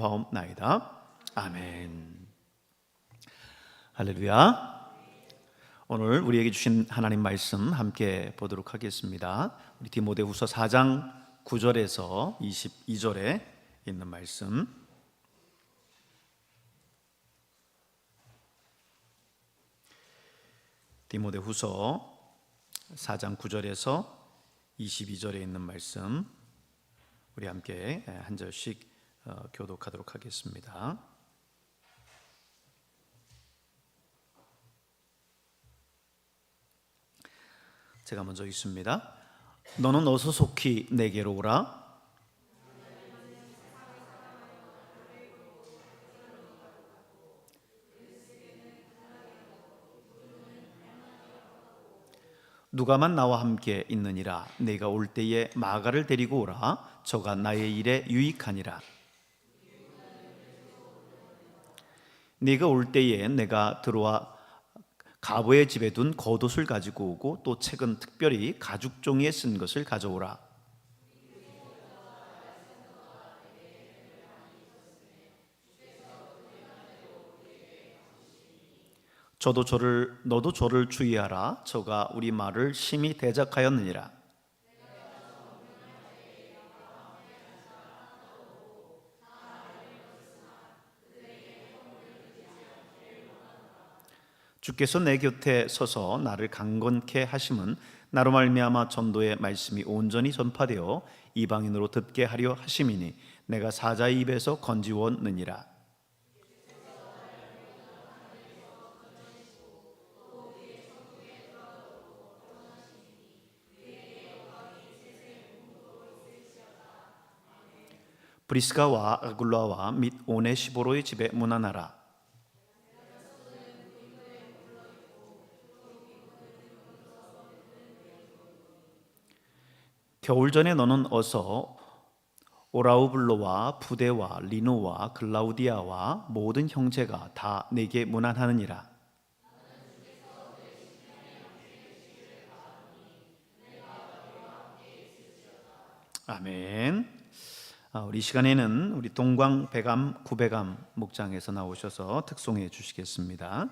하옵나이다. 아멘. 할렐루야. 오늘 우리에게 주신 하나님 말씀 함께 보도록 하겠습니다. 우리 디모데후서 4장 9절에서 22절에 있는 말씀. 디모데후서 4장 9절에서 22절에 있는 말씀, 우리 함께 한 절씩 교독하도록 하겠습니다. 제가 먼저 읽습니다. 너는 어서 속히 내게로 오라. 누가만 나와 함께 있느니라. 내가 올 때에 마가를 데리고 오라. 저가 나의 일에 유익하니라. 네가 올 때에 내가 들어와 가부의 집에 둔 겉옷을 가지고 오고 또 책은 특별히 가죽 종이에 쓴 것을 가져오라. 너도 저를 주의하라. 저가 우리 말을 심히 대적하였느니라. 주께서 내 곁에 서서 나를 강건케 하심은 나로 말미암아 전도의 말씀이 온전히 전파되어 이방인으로 듣게 하려 하심이니 내가 사자의 입에서 건지웠느니라. 브리스가와 아굴라와 및 오네시보로의 집에 문안하라. 겨울 전에 너는 어서 오라우블로와 부데와 리노와 글라우디아와 모든 형제가 다 내게 문안하느니라. 아멘. 우리 시간에는 우리 동광 배감 구배감 목장에서 나오셔서 특송해 주시겠습니다.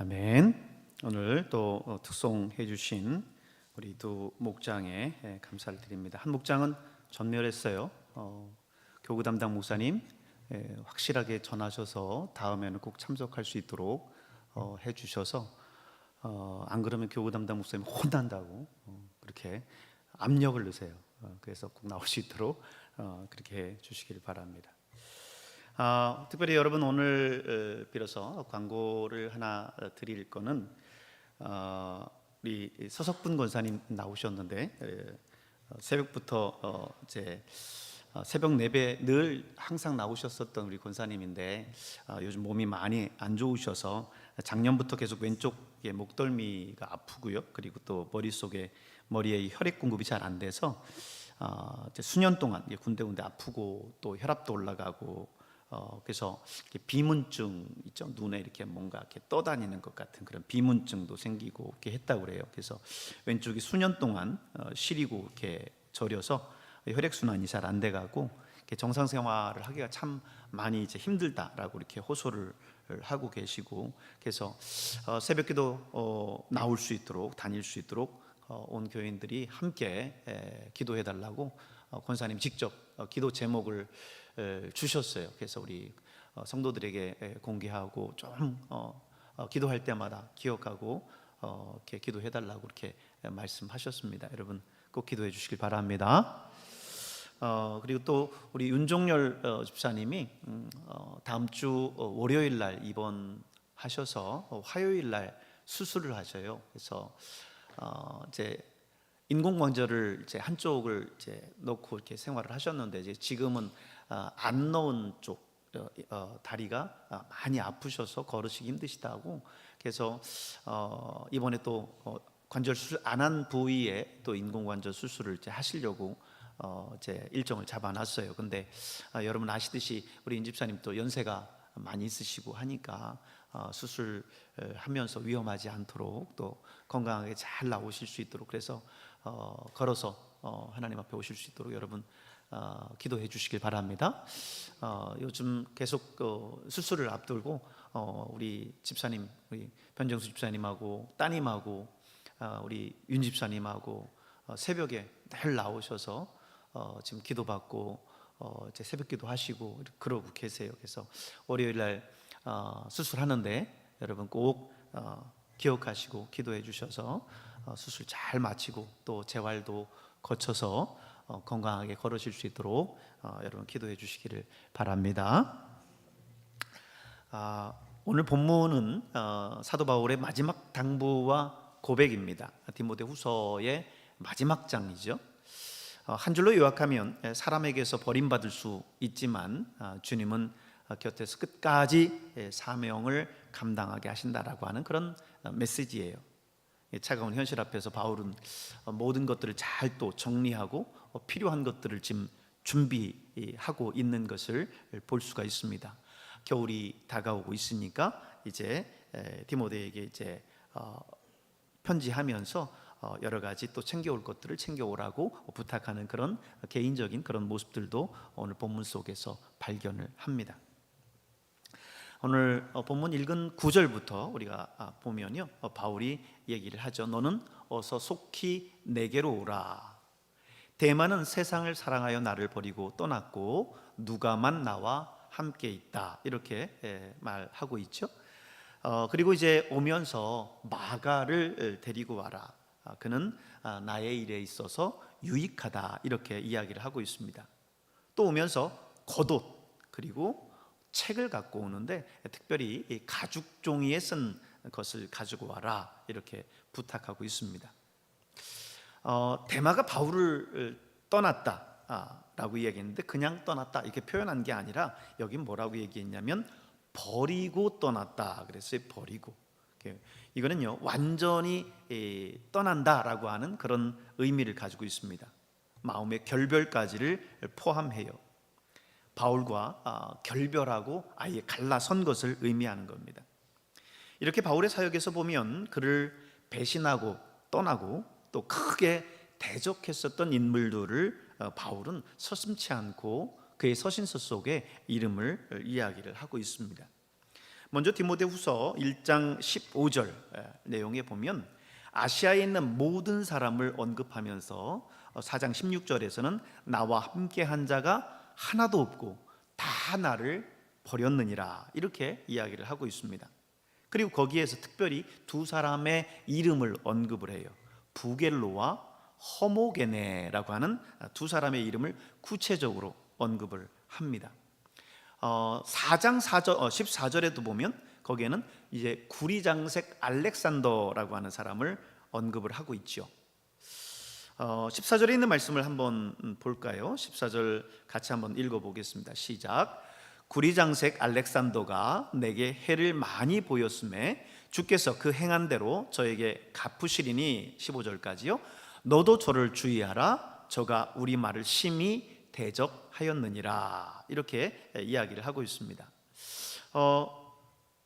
아멘. 오늘 또 특송해 주신 우리 두 목장에 감사를 드립니다. 한 목장은 전멸했어요. 교구 담당 목사님 확실하게 전하셔서 다음에는 꼭 참석할 수 있도록 해주셔서 안 그러면 교구 담당 목사님 혼난다고 그렇게 압력을 넣으세요. 그래서 꼭 나올 수 있도록 그렇게 해 주시길 바랍니다. 특별히 여러분 오늘 빌어서 광고를 하나 드릴 거는 우리 서석분 권사님 나오셨는데 새벽부터 이제 새벽 예배 늘 항상 나오셨었던 우리 권사님인데 요즘 몸이 많이 안 좋으셔서 작년부터 계속 왼쪽에 목덜미가 아프고요. 그리고 또 머리에 혈액 공급이 잘 안 돼서 이제 수년 동안 군데군데 아프고 또 혈압도 올라가고 그래서 비문증 있죠. 눈에 이렇게 뭔가 이렇게 떠다니는 것 같은 그런 비문증도 생기고 이렇게 했다고 그래요. 그래서 왼쪽이 수년 동안 시리고 이렇게 저려서 혈액 순환이 잘 안 돼가고 정상 생활을 하기가 참 많이 이제 힘들다라고 이렇게 호소를 하고 계시고 그래서 새벽기도 나올 수 있도록 다닐 수 있도록 온 교인들이 함께 기도해 달라고 권사님 직접 기도 제목을 주셨어요. 그래서 우리 성도들에게 공개하고 좀 기도할 때마다 기억하고 이렇게 기도해 달라고 이렇게 말씀하셨습니다. 여러분 꼭 기도해 주시길 바랍니다. 그리고 또 우리 윤종열 집사님이 다음 주 월요일 날 입원하셔서 화요일 날 수술을 하셔요. 그래서 이제 인공관절을 이제 한쪽을 이제 넣고 이렇게 생활을 하셨는데 이제 지금은 안 넣은 쪽 다리가 많이 아프셔서 걸으시기 힘드시다고 그래서 이번에 또 관절 수술 안 한 부위에 또 인공관절 수술을 이제 하시려고 이제 일정을 잡아놨어요. 근데 여러분 아시듯이 우리 임 집사님 또 연세가 많이 있으시고 하니까 수술하면서 위험하지 않도록 또 건강하게 잘 나오실 수 있도록 그래서 걸어서 하나님 앞에 오실 수 있도록 여러분 기도해 주시길 바랍니다. 요즘 계속 수술을 앞두고 우리 집사님, 우리 변정수 집사님하고 따님하고 우리 윤 집사님하고 새벽에 늘 나오셔서 지금 기도받고 이제 새벽기도 하시고 그러고 계세요. 그래서 월요일 날 수술하는데 여러분 꼭 기억하시고 기도해 주셔서 수술 잘 마치고 또 재활도 거쳐서 건강하게 걸으실 수 있도록 여러분 기도해 주시기를 바랍니다. 오늘 본문은 사도 바울의 마지막 당부와 고백입니다. 디모데후서의 마지막 장이죠. 한 줄로 요약하면 사람에게서 버림받을 수 있지만 주님은 곁에서 끝까지 사명을 감당하게 하신다라고 하는 그런 메시지예요. 차가운 현실 앞에서 바울은 모든 것들을 잘 또 정리하고 필요한 것들을 지금 준비하고 있는 것을 볼 수가 있습니다. 겨울이 다가오고 있으니까 이제 디모데에게 이제 편지하면서 여러 가지 또 챙겨올 것들을 챙겨오라고 부탁하는 그런 개인적인 그런 모습들도 오늘 본문 속에서 발견을 합니다. 오늘 본문 읽은 9절부터 우리가 보면요, 바울이 얘기를 하죠. 너는 어서 속히 내게로 오라. 대만은 세상을 사랑하여 나를 버리고 떠났고 누가만 나와 함께 있다. 이렇게 말하고 있죠. 그리고 이제 오면서 마가를 데리고 와라. 그는 나의 일에 있어서 유익하다. 이렇게 이야기를 하고 있습니다. 또 오면서 겉옷 그리고 책을 갖고 오는데 특별히 가죽 종이에 쓴 것을 가지고 와라. 이렇게 부탁하고 있습니다. 데마가 바울을 떠났다 라고 이야기했는데 그냥 떠났다 이렇게 표현한 게 아니라 여긴 뭐라고 얘기했냐면 버리고 떠났다 그랬어요. 버리고. 이거는요 완전히 떠난다라고 하는 그런 의미를 가지고 있습니다. 마음의 결별까지를 포함해요. 바울과 결별하고 아예 갈라선 것을 의미하는 겁니다. 이렇게 바울의 사역에서 보면 그를 배신하고 떠나고 또 크게 대적했었던 인물들을 바울은 서슴지 않고 그의 서신서 속에 이름을 이야기를 하고 있습니다. 먼저 디모데후서 1장 15절 내용에 보면 아시아에 있는 모든 사람을 언급하면서 4장 16절에서는 나와 함께한 자가 하나도 없고 다 나를 버렸느니라 이렇게 이야기를 하고 있습니다. 그리고 거기에서 특별히 두 사람의 이름을 언급을 해요. 부겔로와 허모게네라고 하는 두 사람의 이름을 구체적으로 언급을 합니다. 4장 14절에도 보면 거기에는 이제 구리장색 알렉산더라고 하는 사람을 언급을 하고 있죠. 14절에 있는 말씀을 한번 볼까요? 14절 같이 한번 읽어보겠습니다. 시작. 구리장색 알렉산더가 내게 해를 많이 보였음에 주께서 그 행한 대로 저에게 갚으시리니 15절까지요. 너도 저를 주의하라. 저가 우리 말을 심히 대적하였느니라 이렇게 이야기를 하고 있습니다.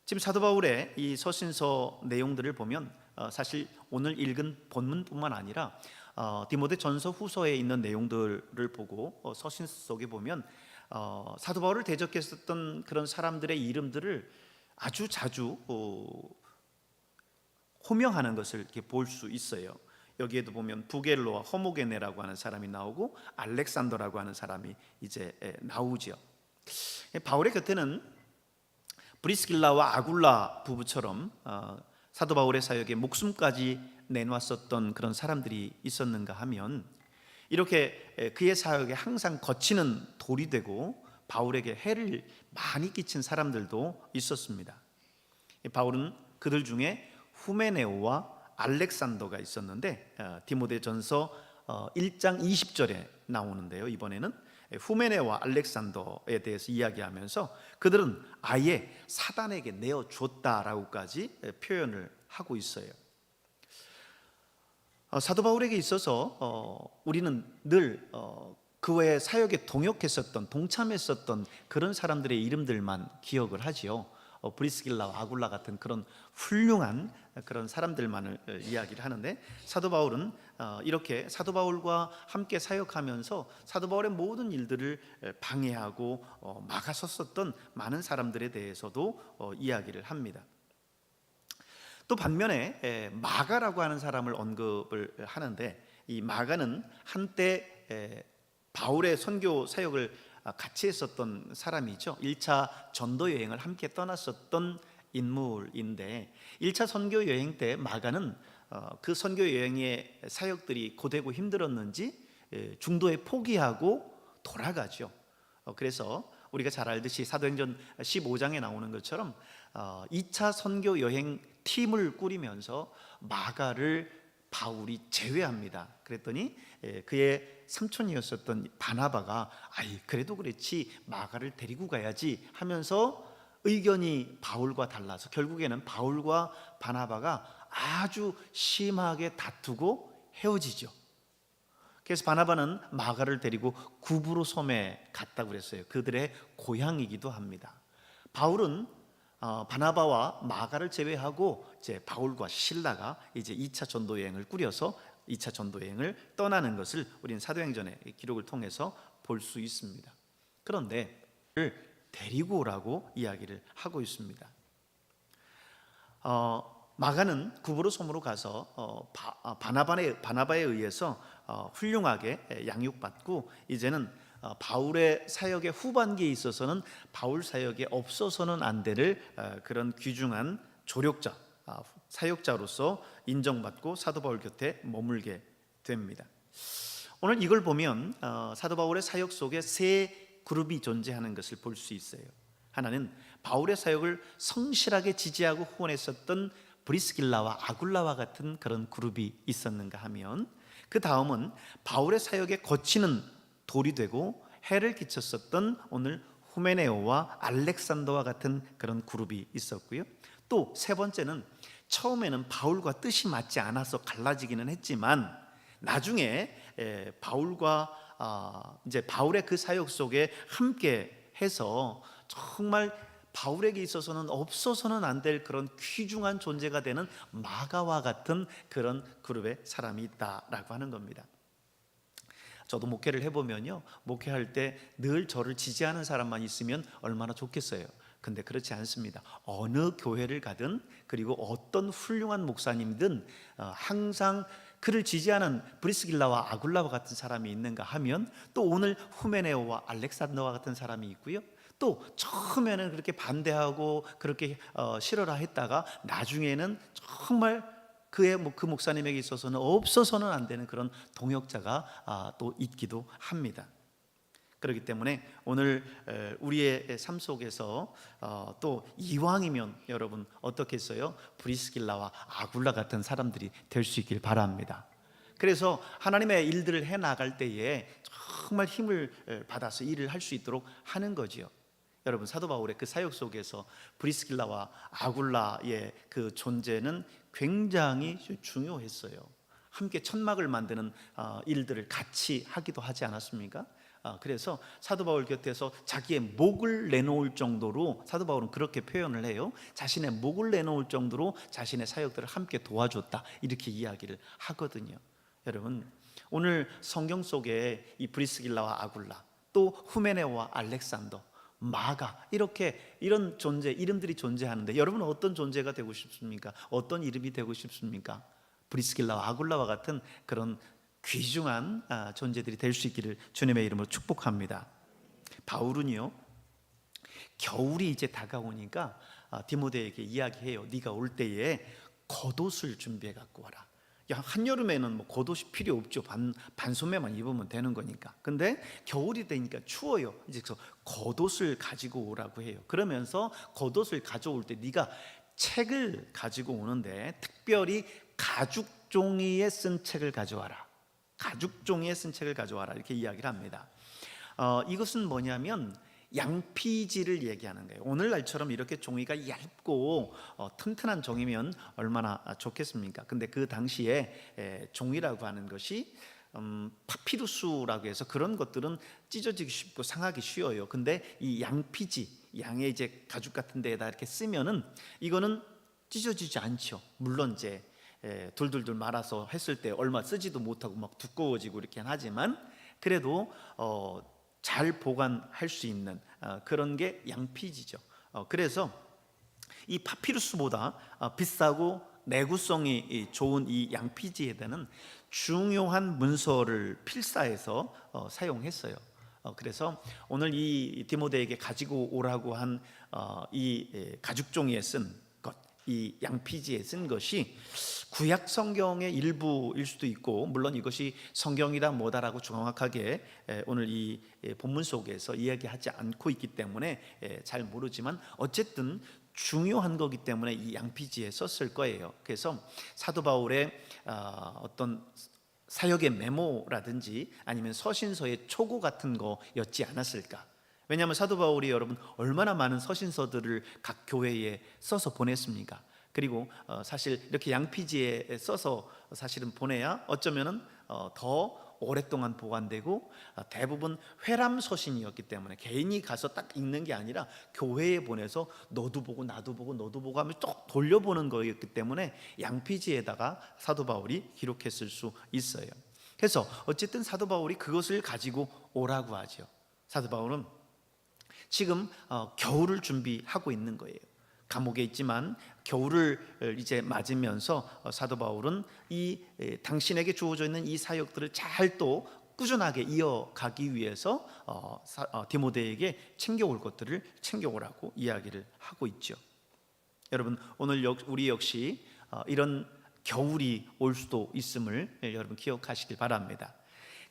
지금 사도 바울의 이 서신서 내용들을 보면 사실 오늘 읽은 본문뿐만 아니라 디모데 전서 후서에 있는 내용들을 보고 서신서 속에 보면 사도 바울을 대적했었던 그런 사람들의 이름들을 아주 자주 호명하는 것을 이렇게 볼 수 있어요. 여기에도 보면 부겔로와 허모게네라고 하는 사람이 나오고 알렉산더라고 하는 사람이 이제 나오죠. 바울의 곁에는 브리스길라와 아굴라 부부처럼 사도 바울의 사역에 목숨까지 내놓았었던 그런 사람들이 있었는가 하면 이렇게 그의 사역에 항상 거치는 돌이 되고 바울에게 해를 많이 끼친 사람들도 있었습니다. 바울은 그들 중에 후메네오와 알렉산더가 있었는데 디모데전서 1장 20절에 나오는데요. 이번에는 후메네와 알렉산더에 대해서 이야기하면서 그들은 아예 사단에게 내어줬다라고까지 표현을 하고 있어요. 사도 바울에게 있어서 우리는 늘 그의 사역에 동역했었던, 동참했었던 그런 사람들의 이름들만 기억을 하지요. 브리스길라와 아굴라 같은 그런 훌륭한 그런 사람들만을 이야기를 하는데 사도 바울은 이렇게 사도 바울과 함께 사역하면서 사도 바울의 모든 일들을 방해하고 막아섰었던 많은 사람들에 대해서도 이야기를 합니다. 또 반면에 마가라고 하는 사람을 언급을 하는데 이 마가는 한때 바울의 선교 사역을 같이 했었던 사람이죠. 1차 전도 여행을 함께 떠났었던 인물인데 1차 선교 여행 때 마가는 그 선교 여행의 사역들이 고되고 힘들었는지 중도에 포기하고 돌아가죠. 그래서 우리가 잘 알듯이 사도행전 15장에 나오는 것처럼 2차 선교 여행 팀을 꾸리면서 마가를 바울이 제외합니다. 그랬더니 그의 삼촌이었었던 바나바가 그래도 그렇지 마가를 데리고 가야지 하면서 의견이 바울과 달라서 결국에는 바울과 바나바가 아주 심하게 다투고 헤어지죠. 그래서 바나바는 마가를 데리고 구브로 섬에 갔다고 그랬어요. 그들의 고향이기도 합니다. 바울은 바나바와 마가를 제외하고 이제 바울과 실라가 이제 2차 전도 여행을 꾸려서 2차 전도 여행을 떠나는 것을 우리는 사도행전의 기록을 통해서 볼 수 있습니다. 그런데 데리고 오라고 이야기를 하고 있습니다. 마가는 구브로 섬으로 가서 바나바에 의해서 훌륭하게 양육받고 이제는 바울의 사역의 후반기에 있어서는 바울 사역에 없어서는 안 될 그런 귀중한 조력자, 사역자로서 인정받고 사도 바울 곁에 머물게 됩니다. 오늘 이걸 보면 사도 바울의 사역 속에 세 그룹이 존재하는 것을 볼 수 있어요. 하나는 바울의 사역을 성실하게 지지하고 후원했었던 브리스길라와 아굴라와 같은 그런 그룹이 있었는가 하면 그 다음은 바울의 사역에 거치는 돌이 되고 해를 끼쳤었던 오늘 후메네오와 알렉산더와 같은 그런 그룹이 있었고요. 또 세 번째는 처음에는 바울과 뜻이 맞지 않아서 갈라지기는 했지만 나중에 바울과 이제 바울의 그 사역 속에 함께 해서 정말 바울에게 있어서는 없어서는 안 될 그런 귀중한 존재가 되는 마가와 같은 그런 그룹의 사람이 있다라고 하는 겁니다. 저도 목회를 해보면요, 목회할 때 늘 저를 지지하는 사람만 있으면 얼마나 좋겠어요. 근데 그렇지 않습니다. 어느 교회를 가든 그리고 어떤 훌륭한 목사님이든 항상 그를 지지하는 브리스길라와 아굴라와 같은 사람이 있는가 하면 또 오늘 후메네오와 알렉산더와 같은 사람이 있고요. 또 처음에는 그렇게 반대하고 그렇게 싫어라 했다가 나중에는 정말 그 목사님에게 있어서는 없어서는 안 되는 그런 동역자가 또 있기도 합니다. 그렇기 때문에 오늘 우리의 삶 속에서 또 이왕이면 여러분 어떻겠어요? 브리스길라와 아굴라 같은 사람들이 될 수 있길 바랍니다. 그래서 하나님의 일들을 해 나갈 때에 정말 힘을 받아서 일을 할 수 있도록 하는 거지요. 여러분 사도 바울의 그 사역 속에서 브리스길라와 아굴라의 그 존재는 굉장히 중요했어요. 함께 천막을 만드는 일들을 같이 하기도 하지 않았습니까? 그래서 사도 바울 곁에서 자기의 목을 내놓을 정도로, 사도 바울은 그렇게 표현을 해요. 자신의 목을 내놓을 정도로 자신의 사역들을 함께 도와줬다, 이렇게 이야기를 하거든요. 여러분 오늘 성경 속에 이 브리스길라와 아굴라, 또 후메네와 알렉산더, 마가, 이런 존재, 이름들이 존재하는데 여러분은 어떤 존재가 되고 싶습니까? 어떤 이름이 되고 싶습니까? 브리스길라와 아굴라와 같은 그런 귀중한 존재들이 될 수 있기를 주님의 이름으로 축복합니다. 바울은요, 겨울이 이제 다가오니까 디모데에게 이야기해요. 네가 올 때에 겉옷을 준비해 갖고 와라. 한여름에는 뭐 겉옷이 필요 없죠. 반소매만 입으면 되는 거니까. 근데 겨울이 되니까 추워요. 이제 그래서 겉옷을 가지고 오라고 해요. 그러면서 겉옷을 가져올 때 네가 책을 가지고 오는데 특별히 가죽 종이에 쓴 책을 가져와라. 가죽 종이에 쓴 책을 가져와라, 이렇게 이야기를 합니다. 이것은 뭐냐면 양피지를 얘기하는 거예요. 오늘날처럼 이렇게 종이가 얇고 튼튼한 종이면 얼마나 좋겠습니까? 근데 그 당시에 종이라고 하는 것이 파피루스라고 해서 그런 것들은 찢어지기 쉽고 상하기 쉬워요. 근데 이 양피지, 양의 이제 가죽 같은 데에다 이렇게 쓰면은 이거는 찢어지지 않죠. 물론 이제 둘둘둘 말아서 했을 때 얼마 쓰지도 못하고 막 두꺼워지고 이렇게 하지만 그래도 잘 보관할 수 있는 그런 게 양피지죠. 그래서 이 파피루스보다 비싸고 내구성이 좋은 이 양피지에다는 중요한 문서를 필사해서 사용했어요. 그래서 오늘 이 디모데에게 가지고 오라고 한 이 가죽종이에 쓴 것, 이 양피지에 쓴 것이 구약 성경의 일부일 수도 있고, 물론 이것이 성경이다 뭐다라고 정확하게 오늘 이 본문 속에서 이야기하지 않고 있기 때문에 잘 모르지만 어쨌든 중요한 거기 때문에 이 양피지에 썼을 거예요. 그래서 사도 바울의 어떤 사역의 메모라든지 아니면 서신서의 초고 같은 거였지 않았을까. 왜냐하면 사도 바울이 여러분 얼마나 많은 서신서들을 각 교회에 써서 보냈습니까? 그리고 사실 이렇게 양피지에 써서 사실은 보내야 어쩌면은 더 오랫동안 보관되고, 대부분 회람 서신이었기 때문에 개인이 가서 딱 읽는 게 아니라 교회에 보내서 너도 보고 나도 보고 너도 보고 하면 또 돌려보는 거였기 때문에 양피지에다가 사도 바울이 기록했을 수 있어요. 그래서 어쨌든 사도 바울이 그것을 가지고 오라고 하죠. 사도 바울은 지금 겨울을 준비하고 있는 거예요. 감옥에 있지만 겨울을 이제 맞으면서 사도 바울은 이 당신에게 주어져 있는 이 사역들을 잘 또 꾸준하게 이어가기 위해서 디모데에게 챙겨올 것들을 챙겨오라고 이야기를 하고 있죠. 여러분 오늘 우리 역시 이런 겨울이 올 수도 있음을 여러분 기억하시길 바랍니다.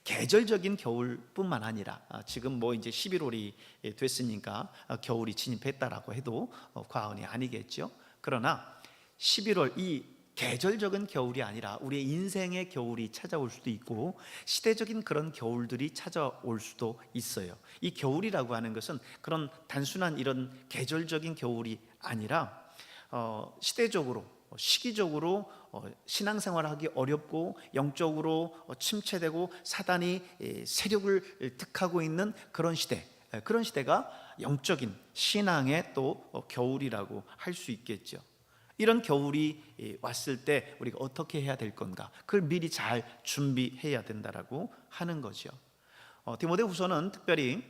계절적인 겨울뿐만 아니라 지금 뭐 이제 11월이 됐으니까 겨울이 진입했다라고 해도 과언이 아니겠죠. 그러나 11월, 이 계절적인 겨울이 아니라 우리의 인생의 겨울이 찾아올 수도 있고 시대적인 그런 겨울들이 찾아올 수도 있어요. 이 겨울이라고 하는 것은 그런 단순한 이런 계절적인 겨울이 아니라 시대적으로, 시기적으로 신앙생활하기 어렵고 영적으로 침체되고 사단이 세력을 득하고 있는 그런 시대, 그런 시대가 영적인 신앙의 또 겨울이라고 할 수 있겠죠. 이런 겨울이 왔을 때 우리가 어떻게 해야 될 건가, 그걸 미리 잘 준비해야 된다라고 하는 거죠. 디모데후서는 특별히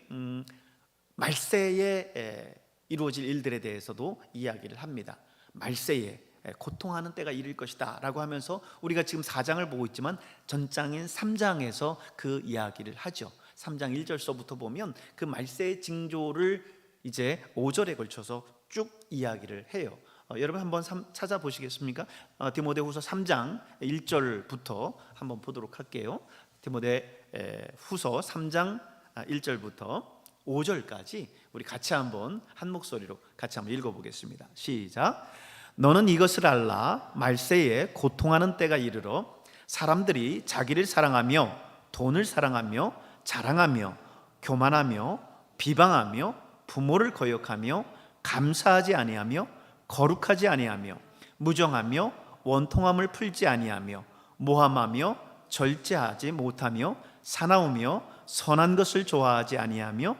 말세의 이루어질 일들에 대해서도 이야기를 합니다. 말세에 고통하는 때가 이를 것이다 라고 하면서 우리가 지금 4장을 보고 있지만 전장인 3장에서 그 이야기를 하죠. 3장 1절서부터 보면 그 말세의 징조를 이제 5절에 걸쳐서 쭉 이야기를 해요. 여러분 한번 찾아보시겠습니까? 디모데후서 3장 1절부터 한번 보도록 할게요. 디모데후서 3장 1절부터 5절까지 우리 같이 한번 한 목소리로 같이 한번 읽어보겠습니다. 시작. 너는 이것을 알라. 말세에 고통하는 때가 이르러 사람들이 자기를 사랑하며 돈을 사랑하며 자랑하며 교만하며 비방하며 부모를 거역하며 감사하지 아니하며 거룩하지 아니하며 무정하며 원통함을 풀지 아니하며 모함하며 절제하지 못하며 사나우며 선한 것을 좋아하지 아니하며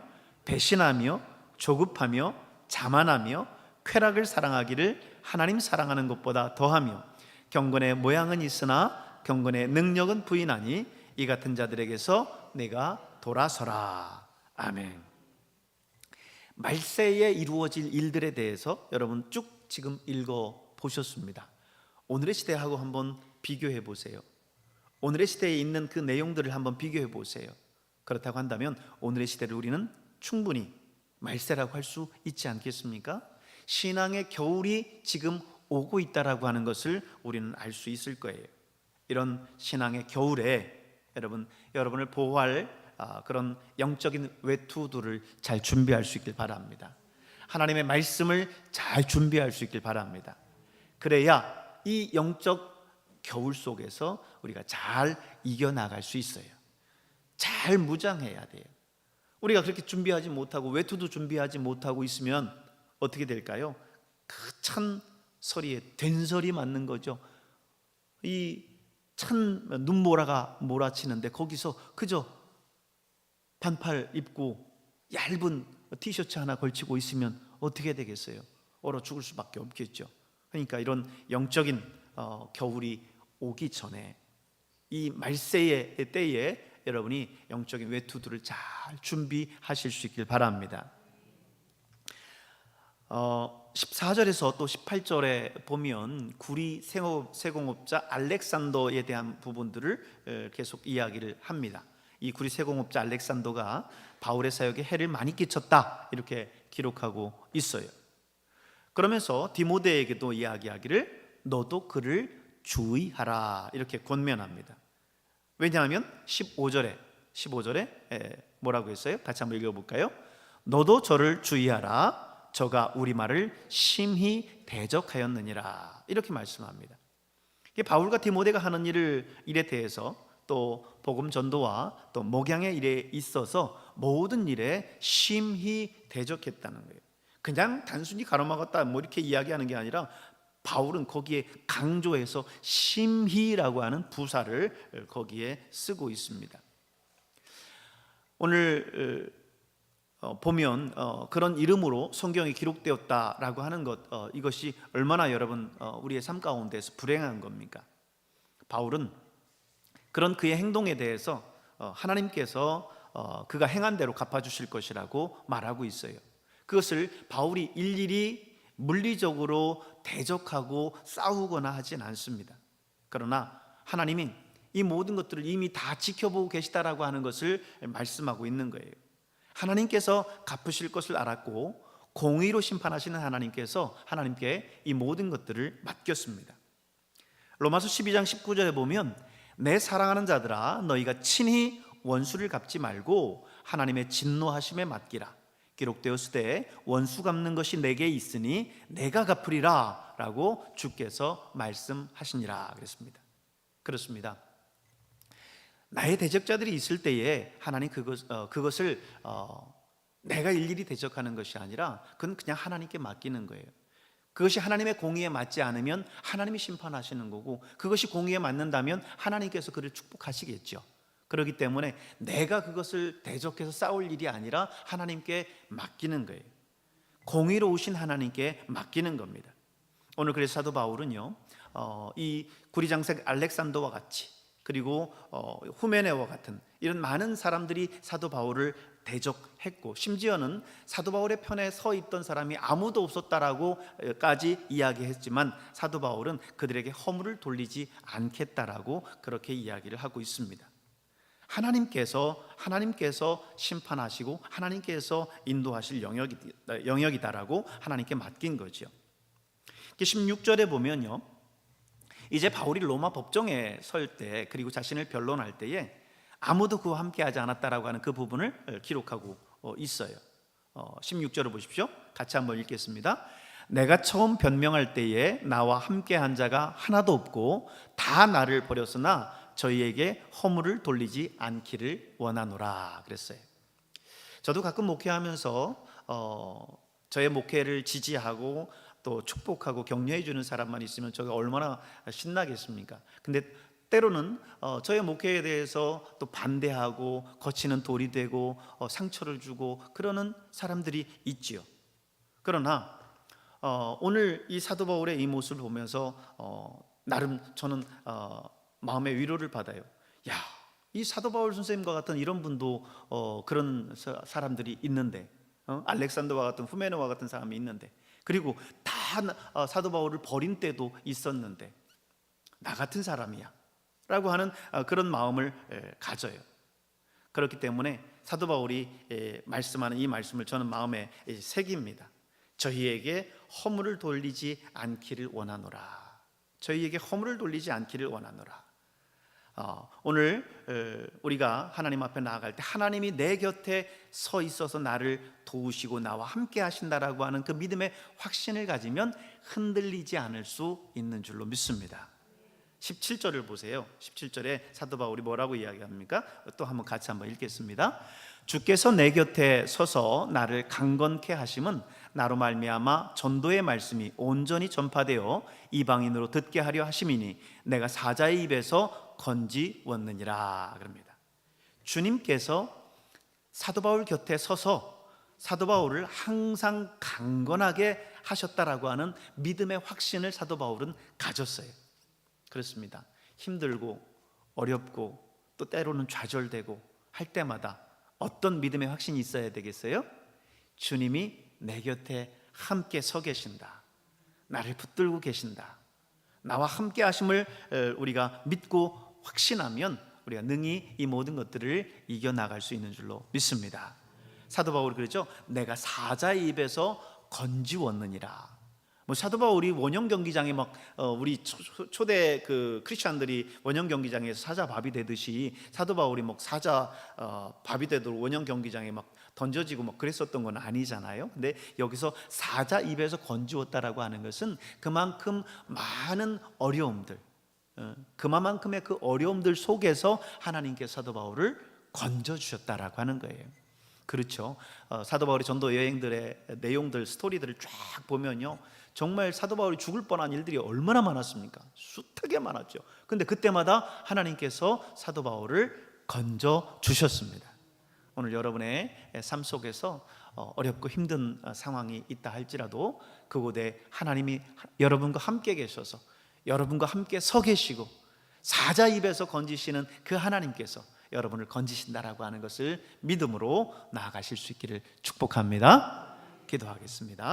배신하며 조급하며 자만하며 쾌락을 사랑하기를 하나님 사랑하는 것보다 더하며 경건의 모양은 있으나 경건의 능력은 부인하니 이 같은 자들에게서 내가 돌아서라. 아멘. 말세에 이루어질 일들에 대해서 여러분 쭉 지금 읽어 보셨습니다. 오늘의 시대하고 한번 비교해 보세요. 오늘의 시대에 있는 그 내용들을 한번 비교해 보세요. 그렇다고 한다면 오늘의 시대를 우리는 충분히 말세라고 할 수 있지 않겠습니까? 신앙의 겨울이 지금 오고 있다라고 하는 것을 우리는 알 수 있을 거예요. 이런 신앙의 겨울에 여러분을 보호할 그런 영적인 외투들을 잘 준비할 수 있길 바랍니다. 하나님의 말씀을 잘 준비할 수 있길 바랍니다. 그래야 이 영적 겨울 속에서 우리가 잘 이겨나갈 수 있어요. 잘 무장해야 돼요. 우리가 그렇게 준비하지 못하고 외투도 준비하지 못하고 있으면 어떻게 될까요? 그 찬 소리에 된소리 맞는 거죠. 이 찬 눈보라가 몰아치는데 거기서 그저 반팔 입고 얇은 티셔츠 하나 걸치고 있으면 어떻게 되겠어요? 얼어 죽을 수밖에 없겠죠. 그러니까 이런 영적인 겨울이 오기 전에 이 말세의 때에 여러분이 영적인 외투들을 잘 준비하실 수 있길 바랍니다. 14절에서 또 18절에 보면 구리 세공업자 알렉산더에 대한 부분들을 계속 이야기를 합니다. 이 구리 세공업자 알렉산더가 바울의 사역에 해를 많이 끼쳤다 이렇게 기록하고 있어요. 그러면서 디모데에게도 이야기하기를 너도 그를 주의하라 이렇게 권면합니다. 왜냐하면 15절에 뭐라고 했어요? 같이 한번 읽어볼까요? 너도 저를 주의하라. 저가 우리 말을 심히 대적하였느니라 이렇게 말씀합니다. 바울과 디모데가 하는 일에 대해서 또 복음 전도와 또 목양의 일에 있어서 모든 일에 심히 대적했다는 거예요. 그냥 단순히 가로막았다 뭐 이렇게 이야기하는 게 아니라 바울은 거기에 강조해서 심히라고 하는 부사를 거기에 쓰고 있습니다. 오늘 보면 그런 이름으로 성경에 기록되었다라고 하는 것 이것이 얼마나 여러분 우리의 삶 가운데서 불행한 겁니까? 바울은 그런 그의 행동에 대해서 하나님께서 그가 행한 대로 갚아주실 것이라고 말하고 있어요. 그것을 바울이 일일이 물리적으로 대적하고 싸우거나 하진 않습니다. 그러나 하나님이 이 모든 것들을 이미 다 지켜보고 계시다라고 하는 것을 말씀하고 있는 거예요. 하나님께서 갚으실 것을 알았고 공의로 심판하시는 하나님께 이 모든 것들을 맡겼습니다. 로마서 12장 19절에 보면 내 사랑하는 자들아 너희가 친히 원수를 갚지 말고 하나님의 진노하심에 맡기라. 기록되었으되 원수 갚는 것이 내게 있으니 내가 갚으리라 라고 주께서 말씀하시니라 그랬습니다. 그렇습니다. 나의 대적자들이 있을 때에 하나님 그것을 내가 일일이 대적하는 것이 아니라 그건 그냥 하나님께 맡기는 거예요. 그것이 하나님의 공의에 맞지 않으면 하나님이 심판하시는 거고 그것이 공의에 맞는다면 하나님께서 그를 축복하시겠죠. 그렇기 때문에 내가 그것을 대적해서 싸울 일이 아니라 하나님께 맡기는 거예요. 공의로우신 하나님께 맡기는 겁니다. 오늘 그래서 사도 바울은요 이 구리장색 알렉산더와 같이 그리고 후메네와 같은 이런 많은 사람들이 사도 바울을 대적했고, 심지어는 사도 바울의 편에 서 있던 사람이 아무도 없었다라고까지 이야기했지만 사도 바울은 그들에게 허물을 돌리지 않겠다라고 그렇게 이야기를 하고 있습니다. 하나님께서 심판하시고 하나님께서 인도하실 영역이다라고 하나님께 맡긴 거죠. 16절에 보면요, 이제 바울이 로마 법정에 설 때, 그리고 자신을 변론할 때에 아무도 그와 함께하지 않았다라고 하는 그 부분을 기록하고 있어요. 16절을 보십시오. 같이 한번 읽겠습니다. 내가 처음 변명할 때에 나와 함께한 자가 하나도 없고 다 나를 버렸으나 저희에게 허물을 돌리지 않기를 원하노라 그랬어요. 저도 가끔 목회하면서 저의 목회를 지지하고 또 축복하고 격려해 주는 사람만 있으면 저가 얼마나 신나겠습니까? 근데 때로는 저의 목회에 대해서 또 반대하고 거치는 돌이 되고 상처를 주고 그러는 사람들이 있지요. 그러나 오늘 이 사도 바울의 이 모습을 보면서 나름 저는 마음의 위로를 받아요. 야, 이 사도 바울 선생님과 같은 이런 분도 그런 사람들이 있는데, 알렉산더와 같은 후메네와 같은 사람이 있는데, 그리고 다 사도 바울을 버린 때도 있었는데 나 같은 사람이야 라고 하는 그런 마음을 가져요. 그렇기 때문에 사도 바울이 말씀하는 이 말씀을 저는 마음에 새깁니다. 저희에게 허물을 돌리지 않기를 원하노라. 저희에게 허물을 돌리지 않기를 원하노라. 오늘 우리가 하나님 앞에 나아갈 때 하나님이 내 곁에 서 있어서 나를 도우시고 나와 함께 하신다라고 하는 그 믿음의 확신을 가지면 흔들리지 않을 수 있는 줄로 믿습니다. 17절을 보세요. 17절에 사도 바울이 뭐라고 이야기합니까? 또 한번 같이 한번 읽겠습니다. 주께서 내 곁에 서서 나를 강건케 하심은 나로 말미암아 전도의 말씀이 온전히 전파되어 이방인으로 듣게 하려 하심이니 내가 사자의 입에서 건지웠느니라 그럽니다. 주님께서 사도 바울 곁에 서서 사도 바울을 항상 강건하게 하셨다라고 하는 믿음의 확신을 사도 바울은 가졌어요. 그렇습니다. 힘들고 어렵고 또 때로는 좌절되고 할 때마다 어떤 믿음의 확신이 있어야 되겠어요? 주님이 내 곁에 함께 서 계신다. 나를 붙들고 계신다. 나와 함께 하심을 우리가 믿고 확신하면 우리가 능히 이 모든 것들을 이겨나갈 수 있는 줄로 믿습니다. 사도 바울이 그랬죠. 내가 사자의 입에서 건지웠느니라. 사도 바울이 원형 경기장에 막 우리 초대 그 크리스천들이 원형 경기장에서 사자 밥이 되듯이 사도 바울이 막 사자 밥이 되도록 원형 경기장에 막 던져지고 막 그랬었던 건 아니잖아요. 근데 여기서 사자 입에서 건지웠다라고 하는 것은 그만큼 많은 어려움들, 그만큼의 그 어려움들 속에서 하나님께서 사도 바울을 건져 주셨다라고 하는 거예요. 그렇죠. 사도 바울의 전도 여행들의 내용들, 스토리들을 쫙 보면요, 정말 사도 바울이 죽을 뻔한 일들이 얼마나 많았습니까? 숱하게 많았죠. 근데 그때마다 하나님께서 사도 바울을 건져 주셨습니다. 오늘 여러분의 삶 속에서 어렵고 힘든 상황이 있다 할지라도 그곳에 하나님이 여러분과 함께 계셔서 여러분과 함께 서 계시고 사자 입에서 건지시는 그 하나님께서 여러분을 건지신다라고 하는 것을 믿음으로 나아가실 수 있기를 축복합니다. 기도하겠습니다.